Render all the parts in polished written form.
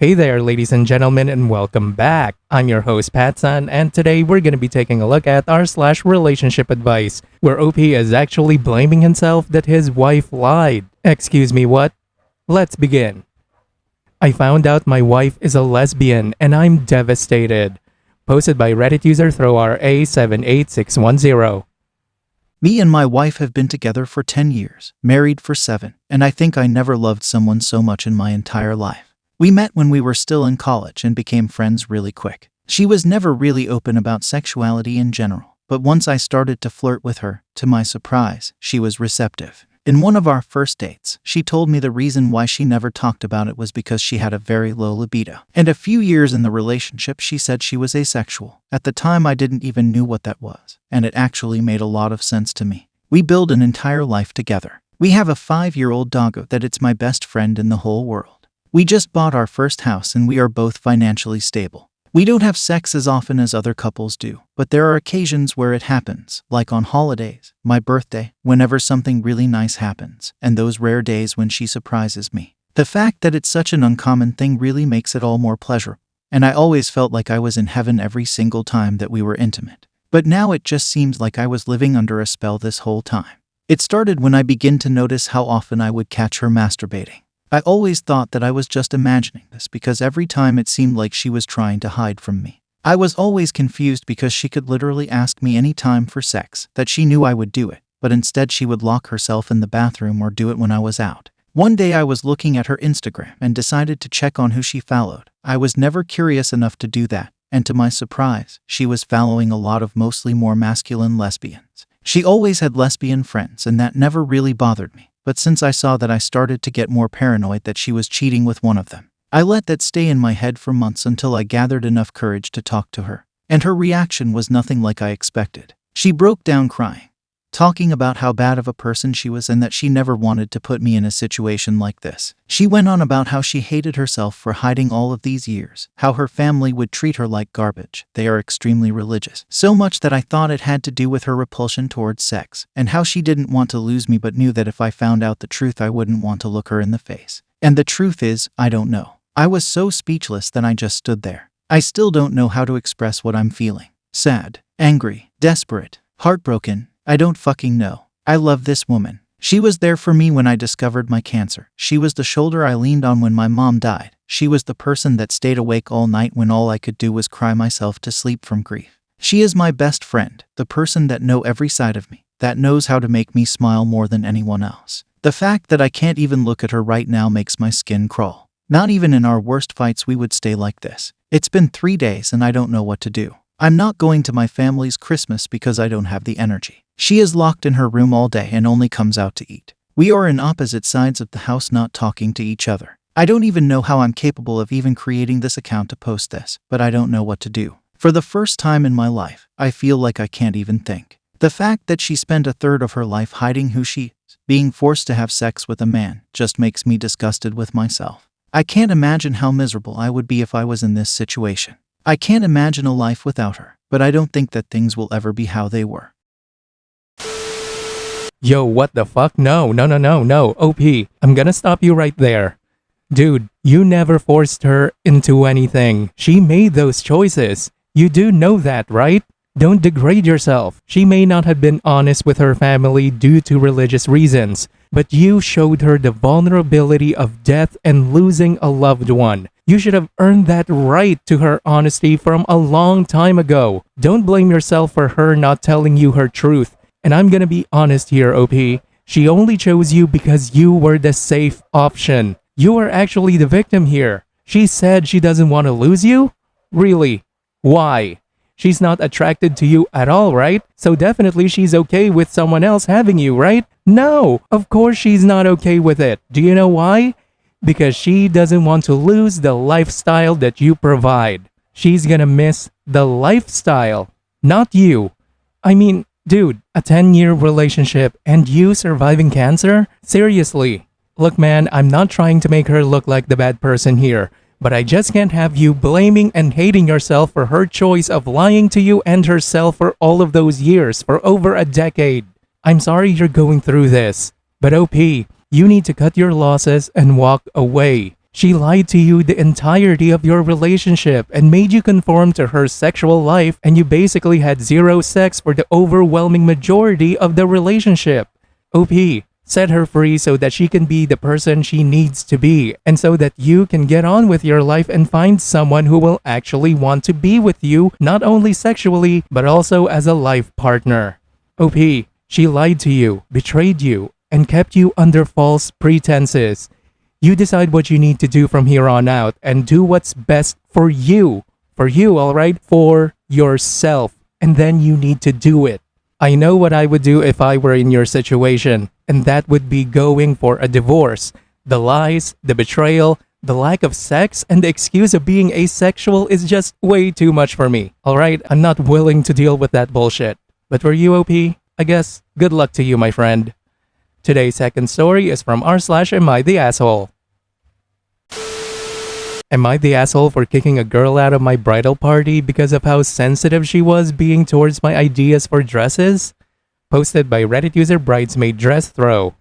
Hey there, ladies and gentlemen, and welcome back. I'm your host, Pattsun, and today we're going to be taking a look at r/relationship advice, where OP is actually blaming himself that his wife lied. Excuse me, what? Let's begin. I found out my wife is a lesbian, and I'm devastated. Posted by Reddit user ThrowRA78610. Me and my wife have been together for 10 years, married for 7, and I think I never loved someone so much in my entire life. We met when we were still in college and became friends really quick. She was never really open about sexuality in general, but once I started to flirt with her, to my surprise, she was receptive. In one of our first dates, she told me the reason why she never talked about it was because she had a very low libido. And a few years in the relationship, she said she was asexual. At the time, I didn't even know what that was, and it actually made a lot of sense to me. We build an entire life together. We have a 5-year-old doggo that it's my best friend in the whole world. We just bought our first house and we are both financially stable. We don't have sex as often as other couples do, but there are occasions where it happens, like on holidays, my birthday, whenever something really nice happens, and those rare days when she surprises me. The fact that it's such an uncommon thing really makes it all more pleasurable, and I always felt like I was in heaven every single time that we were intimate. But now it just seems like I was living under a spell this whole time. It started when I began to notice how often I would catch her masturbating. I always thought that I was just imagining this because every time it seemed like she was trying to hide from me. I was always confused because she could literally ask me any time for sex, that she knew I would do it, but instead she would lock herself in the bathroom or do it when I was out. One day I was looking at her Instagram and decided to check on who she followed. I was never curious enough to do that, and to my surprise, she was following a lot of mostly more masculine lesbians. She always had lesbian friends and that never really bothered me. But since I saw that, I started to get more paranoid that she was cheating with one of them. I let that stay in my head for months until I gathered enough courage to talk to her. And her reaction was nothing like I expected. She broke down crying, talking about how bad of a person she was and that she never wanted to put me in a situation like this. She went on about how she hated herself for hiding all of these years, how her family would treat her like garbage. They are extremely religious. So much that I thought it had to do with her repulsion towards sex, and how she didn't want to lose me but knew that if I found out the truth I wouldn't want to look her in the face. And the truth is, I don't know. I was so speechless that I just stood there. I still don't know how to express what I'm feeling. Sad, angry, desperate, heartbroken. I don't fucking know. I love this woman. She was there for me when I discovered my cancer. She was the shoulder I leaned on when my mom died. She was the person that stayed awake all night when all I could do was cry myself to sleep from grief. She is my best friend, the person that knows every side of me, that knows how to make me smile more than anyone else. The fact that I can't even look at her right now makes my skin crawl. Not even in our worst fights we would stay like this. It's been 3 days and I don't know what to do. I'm not going to my family's Christmas because I don't have the energy. She is locked in her room all day and only comes out to eat. We are in opposite sides of the house, not talking to each other. I don't even know how I'm capable of even creating this account to post this, but I don't know what to do. For the first time in my life, I feel like I can't even think. The fact that she spent a third of her life hiding who she is, being forced to have sex with a man, just makes me disgusted with myself. I can't imagine how miserable I would be if I was in this situation. I can't imagine a life without her, but I don't think that things will ever be how they were. Yo, what the fuck? No, OP. I'm gonna stop you right there. Dude, you never forced her into anything. She made those choices. You do know that, right? Don't degrade yourself. She may not have been honest with her family due to religious reasons, but you showed her the vulnerability of death and losing a loved one. You should have earned that right to her honesty from a long time ago. Don't blame yourself for her not telling you her truth. And I'm gonna be honest here, OP. She only chose you because you were the safe option. You are actually the victim here. She said she doesn't want to lose you? Really? Why? She's not attracted to you at all, right? So definitely she's okay with someone else having you, right? No, of course she's not okay with it. Do you know why? Because she doesn't want to lose the lifestyle that you provide. She's gonna miss the lifestyle, not you. I mean, dude, a 10-year relationship and you surviving cancer? Seriously. Look man, I'm not trying to make her look like the bad person here, but I just can't have you blaming and hating yourself for her choice of lying to you and herself for all of those years, for over a decade. I'm sorry you're going through this, but OP, you need to cut your losses and walk away. She lied to you the entirety of your relationship and made you conform to her sexual life, and you basically had zero sex for the overwhelming majority of the relationship. OP, set her free so that she can be the person she needs to be, and so that you can get on with your life and find someone who will actually want to be with you, not only sexually, but also as a life partner. OP, she lied to you, betrayed you, and kept you under false pretenses. You decide what you need to do from here on out and do what's best for you. For you, alright? For yourself. And then you need to do it. I know what I would do if I were in your situation, and that would be going for a divorce. The lies, the betrayal, the lack of sex, and the excuse of being asexual is just way too much for me. Alright? I'm not willing to deal with that bullshit. But for you, OP, I guess good luck to you, my friend. Today's second story is from r/Am I the Asshole? Am I the asshole for kicking a girl out of my bridal party because of how sensitive she was being towards my ideas for dresses? Posted by Reddit user Bridesmaid Dress Throw.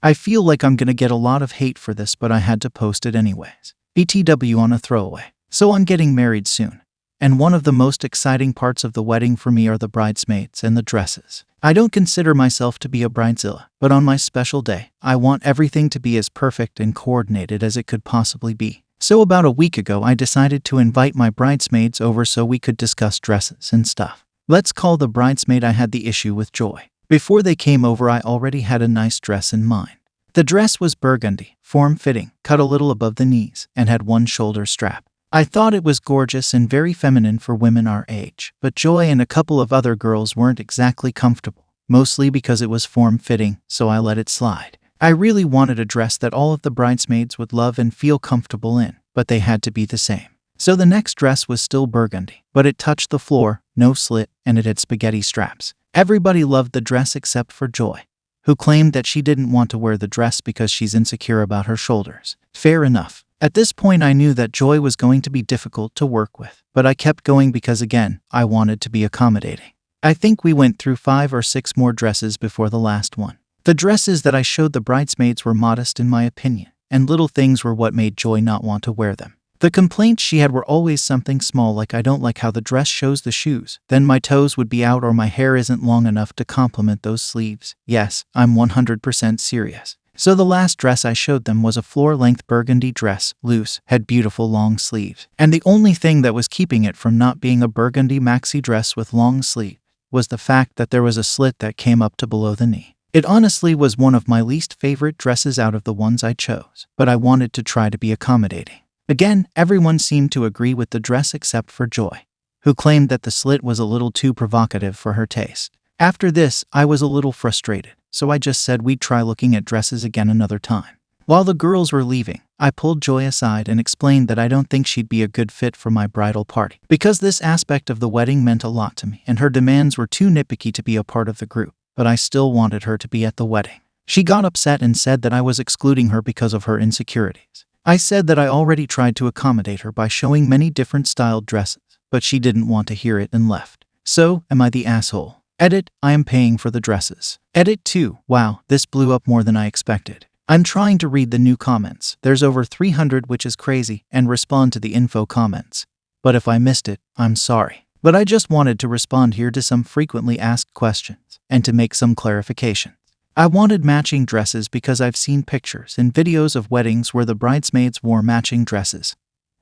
I feel like I'm gonna get a lot of hate for this, but I had to post it anyways. BTW on a throwaway. So I'm getting married soon. And one of the most exciting parts of the wedding for me are the bridesmaids and the dresses. I don't consider myself to be a bridezilla, but on my special day, I want everything to be as perfect and coordinated as it could possibly be. So about a week ago, I decided to invite my bridesmaids over so we could discuss dresses and stuff. Let's call the bridesmaid I had the issue with Joy. Before they came over, I already had a nice dress in mind. The dress was burgundy, form-fitting, cut a little above the knees, and had one shoulder strap. I thought it was gorgeous and very feminine for women our age, but Joy and a couple of other girls weren't exactly comfortable, mostly because it was form-fitting, so I let it slide. I really wanted a dress that all of the bridesmaids would love and feel comfortable in, but they had to be the same. So the next dress was still burgundy, but it touched the floor, no slit, and it had spaghetti straps. Everybody loved the dress except for Joy, who claimed that she didn't want to wear the dress because she's insecure about her shoulders. Fair enough. At this point, I knew that Joy was going to be difficult to work with, but I kept going because, again, I wanted to be accommodating. I think we went through 5 or 6 more dresses before the last one. The dresses that I showed the bridesmaids were modest in my opinion, and little things were what made Joy not want to wear them. The complaints she had were always something small, like I don't like how the dress shows the shoes, then my toes would be out, or my hair isn't long enough to complement those sleeves. Yes, I'm 100% serious. So the last dress I showed them was a floor-length burgundy dress, loose, had beautiful long sleeves. And the only thing that was keeping it from not being a burgundy maxi dress with long sleeves was the fact that there was a slit that came up to below the knee. It honestly was one of my least favorite dresses out of the ones I chose, but I wanted to try to be accommodating. Again, everyone seemed to agree with the dress except for Joy, who claimed that the slit was a little too provocative for her taste. After this, I was a little frustrated, so I just said we'd try looking at dresses again another time. While the girls were leaving, I pulled Joy aside and explained that I don't think she'd be a good fit for my bridal party, because this aspect of the wedding meant a lot to me, and her demands were too nitpicky to be a part of the group, but I still wanted her to be at the wedding. She got upset and said that I was excluding her because of her insecurities. I said that I already tried to accommodate her by showing many different styled dresses, but she didn't want to hear it and left. So, am I the asshole? Edit, I am paying for the dresses. Edit 2, wow, this blew up more than I expected. I'm trying to read the new comments. There's over 300, which is crazy, and respond to the info comments. But if I missed it, I'm sorry. But I just wanted to respond here to some frequently asked questions, and to make some clarifications. I wanted matching dresses because I've seen pictures and videos of weddings where the bridesmaids wore matching dresses,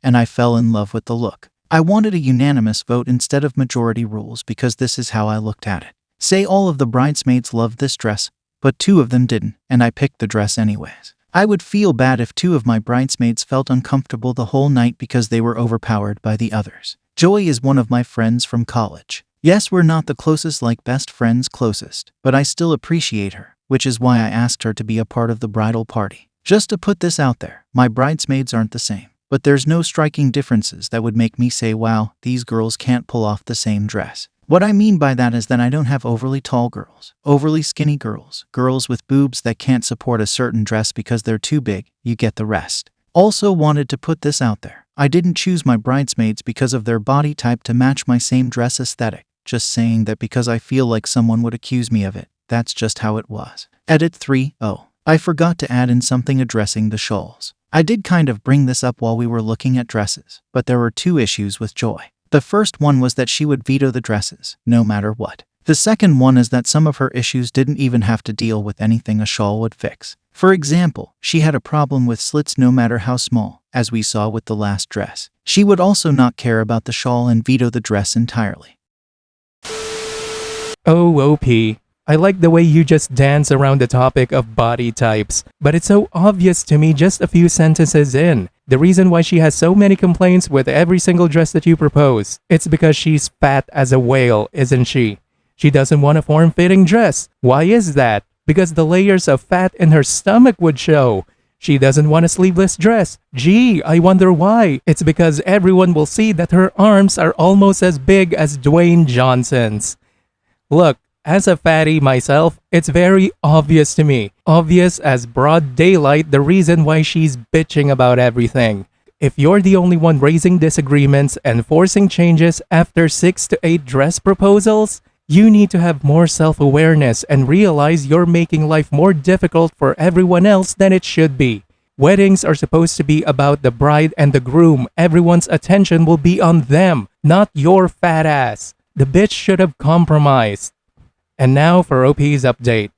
and I fell in love with the look. I wanted a unanimous vote instead of majority rules because this is how I looked at it. Say all of the bridesmaids loved this dress, but 2 of them didn't, and I picked the dress anyways. I would feel bad if 2 of my bridesmaids felt uncomfortable the whole night because they were overpowered by the others. Joy is one of my friends from college. Yes, we're not the closest, like best friends closest, but I still appreciate her, which is why I asked her to be a part of the bridal party. Just to put this out there, my bridesmaids aren't the same, but there's no striking differences that would make me say, wow, these girls can't pull off the same dress. What I mean by that is that I don't have overly tall girls, overly skinny girls, girls with boobs that can't support a certain dress because they're too big, you get the rest. Also wanted to put this out there, I didn't choose my bridesmaids because of their body type to match my same dress aesthetic, just saying that because I feel like someone would accuse me of it. That's just how it was. Edit 3, oh, I forgot to add in something addressing the shawls. I did kind of bring this up while we were looking at dresses, but there were two issues with Joy. The first one was that she would veto the dresses, no matter what. The second one is that some of her issues didn't even have to deal with anything a shawl would fix. For example, she had a problem with slits no matter how small, as we saw with the last dress. She would also not care about the shawl and veto the dress entirely. Oh, OP. I like the way you just dance around the topic of body types, but it's so obvious to me just a few sentences in. The reason why she has so many complaints with every single dress that you propose, it's because she's fat as a whale, isn't she? She doesn't want a form-fitting dress. Why is that? Because the layers of fat in her stomach would show. She doesn't want a sleeveless dress. Gee, I wonder why. It's because everyone will see that her arms are almost as big as Dwayne Johnson's. Look, as a fatty myself, it's very obvious to me. Obvious as broad daylight the reason why she's bitching about everything. If you're the only one raising disagreements and forcing changes after 6 to 8 dress proposals, you need to have more self-awareness and realize you're making life more difficult for everyone else than it should be. Weddings are supposed to be about the bride and the groom. Everyone's attention will be on them, not your fat ass. The bitch should have compromised. And now for OP's update.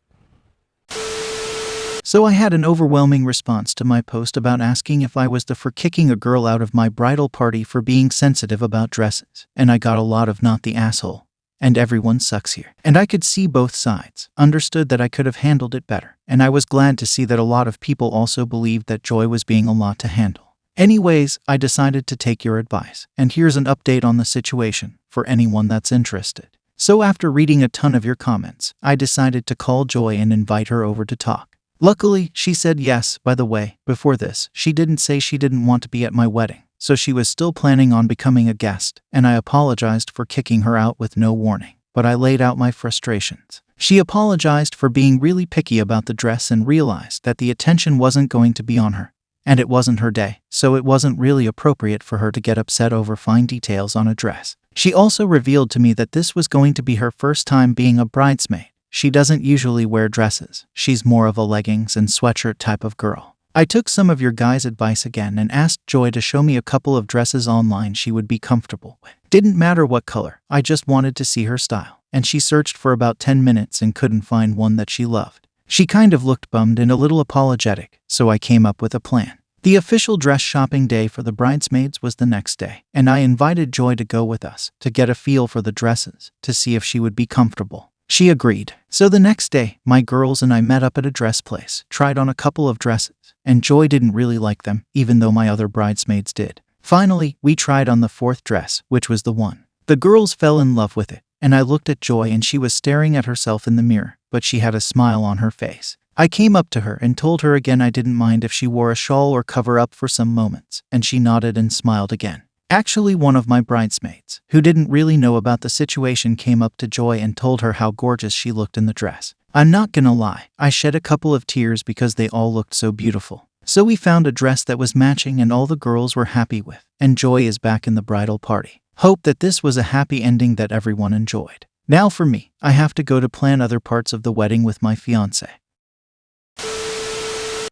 So I had an overwhelming response to my post about asking if I was for kicking a girl out of my bridal party for being sensitive about dresses. And I got a lot of not the asshole. And everyone sucks here. And I could see both sides, understood that I could have handled it better, and I was glad to see that a lot of people also believed that Joy was being a lot to handle. Anyways, I decided to take your advice, and here's an update on the situation, for anyone that's interested. So after reading a ton of your comments, I decided to call Joy and invite her over to talk. Luckily, she said yes. By the way, before this, she didn't say she didn't want to be at my wedding. So she was still planning on becoming a guest, and I apologized for kicking her out with no warning, but I laid out my frustrations. She apologized for being really picky about the dress and realized that the attention wasn't going to be on her, and it wasn't her day, so it wasn't really appropriate for her to get upset over fine details on a dress. She also revealed to me that this was going to be her first time being a bridesmaid. She doesn't usually wear dresses. She's more of a leggings and sweatshirt type of girl. I took some of your guys' advice again and asked Joy to show me a couple of dresses online she would be comfortable with. Didn't matter what color, I just wanted to see her style, and she searched for about 10 minutes and couldn't find one that she loved. She kind of looked bummed and a little apologetic, so I came up with a plan. The official dress shopping day for the bridesmaids was the next day, and I invited Joy to go with us to get a feel for the dresses, to see if she would be comfortable. She agreed. So the next day, my girls and I met up at a dress place, tried on a couple of dresses, and Joy didn't really like them, even though my other bridesmaids did. Finally, we tried on the 4th dress, which was the one. The girls fell in love with it, and I looked at Joy and she was staring at herself in the mirror, but she had a smile on her face. I came up to her and told her again I didn't mind if she wore a shawl or cover up for some moments, and she nodded and smiled again. Actually, one of my bridesmaids, who didn't really know about the situation, came up to Joy and told her how gorgeous she looked in the dress. I'm not gonna lie, I shed a couple of tears because they all looked so beautiful. So we found a dress that was matching and all the girls were happy with, and Joy is back in the bridal party. Hope that this was a happy ending that everyone enjoyed. Now for me, I have to go to plan other parts of the wedding with my fiancé.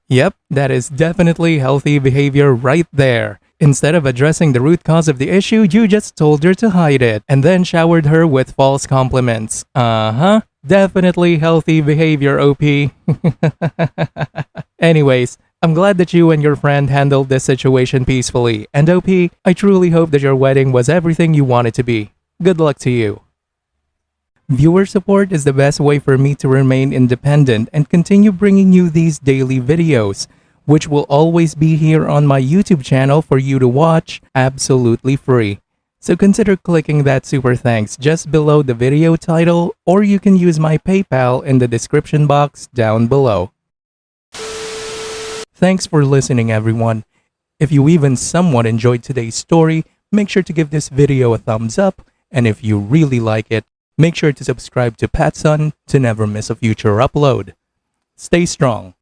Yep, that is definitely healthy behavior right there. Instead of addressing the root cause of the issue, you just told her to hide it, and then showered her with false compliments. Definitely healthy behavior, OP. Anyways, I'm glad that you and your friend handled this situation peacefully, and OP, I truly hope that your wedding was everything you want it to be. Good luck to you. Viewer support is the best way for me to remain independent and continue bringing you these daily videos, which will always be here on my YouTube channel for you to watch absolutely free. So consider clicking that super thanks just below the video title, or you can use my PayPal in the description box down below. Thanks for listening, everyone. If you even somewhat enjoyed today's story, make sure to give this video a thumbs up, and if you really like it, make sure to subscribe to PattSun to never miss a future upload. Stay strong.